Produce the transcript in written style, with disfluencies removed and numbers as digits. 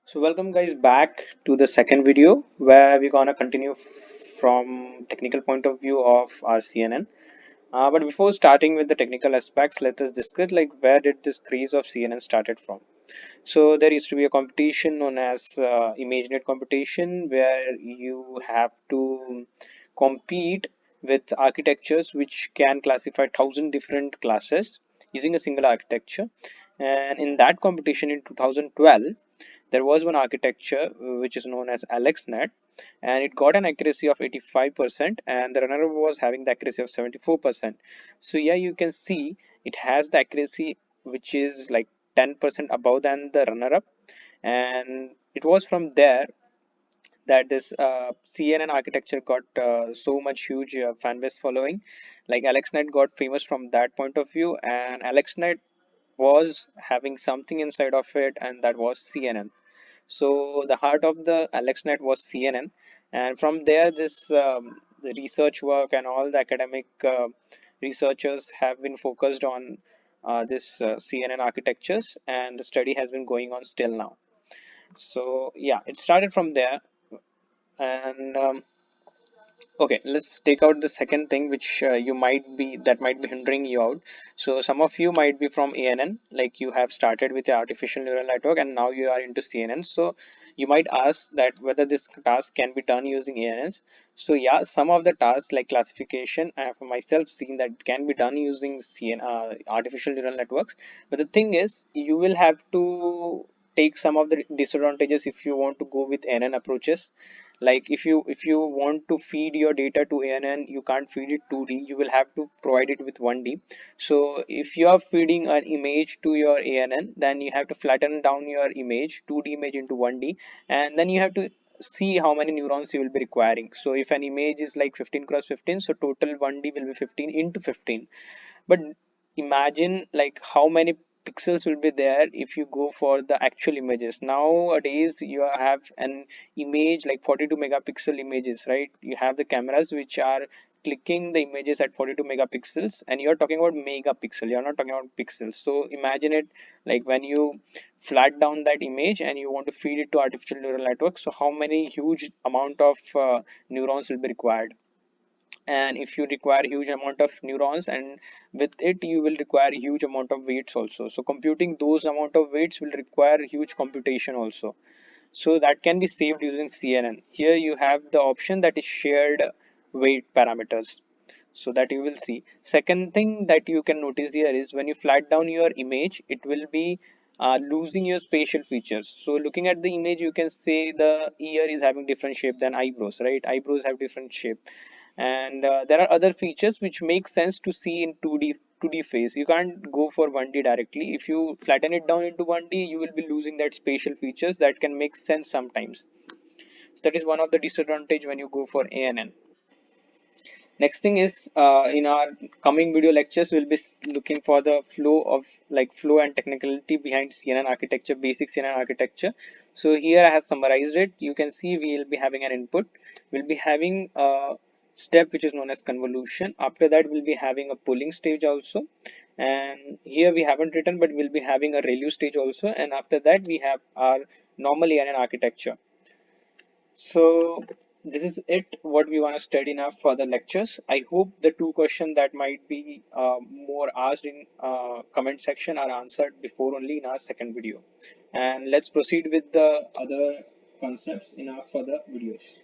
So welcome guys back to the second video where we're gonna continue from technical point of view of our CNN. But before starting with the technical aspects, let us discuss like where did this craze of CNN started from. So there used to be a competition known as ImageNet competition where you have to compete with architectures which can classify 1,000 different classes using a single architecture. And in that competition in 2012, there was one architecture which is known as AlexNet, and it got an accuracy of 85%, and the runner was having the accuracy of 74%. So yeah, you can see it has the accuracy which is like 10% above than the runner-up, and it was from there that this CNN architecture got so much huge fan base following. Like AlexNet got famous from that point of view, and AlexNet was having something inside of it, and that was CNN. So the heart of the AlexNet was CNN, and from there, the research work and all the academic researchers have been focused on this CNN architectures, and the study has been going on still now. So yeah, it started from there, and okay, let's take out the second thing which you might be that might be hindering you out. So some of you might be from ANN, like you have started with the artificial neural network and now you are into CNN. So you might ask that whether this task can be done using ANNs. So yeah, some of the tasks like classification, I have myself seen that can be done using artificial neural networks. But the thing is, you will have to take some of the disadvantages if you want to go with ANN approaches. Like if you want to feed your data to ANN, you can't feed it 2D, you will have to provide it with 1D. So if you are feeding an image to your ANN, then you have to flatten down your image 2D image into 1D, and then you have to see how many neurons you will be requiring. So if an image is like 15 cross 15, so total 1D will be 15 into 15. But imagine like how many pixels will be there if you go for the actual images. Nowadays you have an image like 42 megapixel images, right? You have the cameras which are clicking the images at 42 megapixels, and you're talking about megapixel, you're not talking about pixels. So imagine it, like when you flat down that image and you want to feed it to artificial neural network, so how many huge amount of neurons will be required. And if you require huge amount of neurons, and with it you will require huge amount of weights also, so computing those amount of weights will require huge computation also. So that can be saved using CNN. Here you have the option that is shared weight parameters, so that you will see. Second thing that you can notice here is when you flat down your image, it will be losing your spatial features. So looking at the image, you can say the ear is having different shape than eyebrows, right? Eyebrows have different shape, and there are other features which make sense to see in 2D phase. You can't go for 1D directly. If you flatten it down into 1D, you will be losing that spatial features that can make sense sometimes. So that is one of the disadvantage when you go for ANN. Next thing is, in our coming video lectures, we'll be looking for the flow and technicality behind CNN architecture, basic CNN architecture. So here I have summarized it. You can see we'll be having an input. We'll be having a step which is known as convolution. After that, we'll be having a polling stage also. And here we haven't written, but we'll be having a ReLU stage also. And after that, we have our normal ANN architecture. So this is it what we want to study now for the lectures. I hope the two questions that might be more asked in comment section are answered before only in our second video. And let's proceed with the other concepts in our further videos.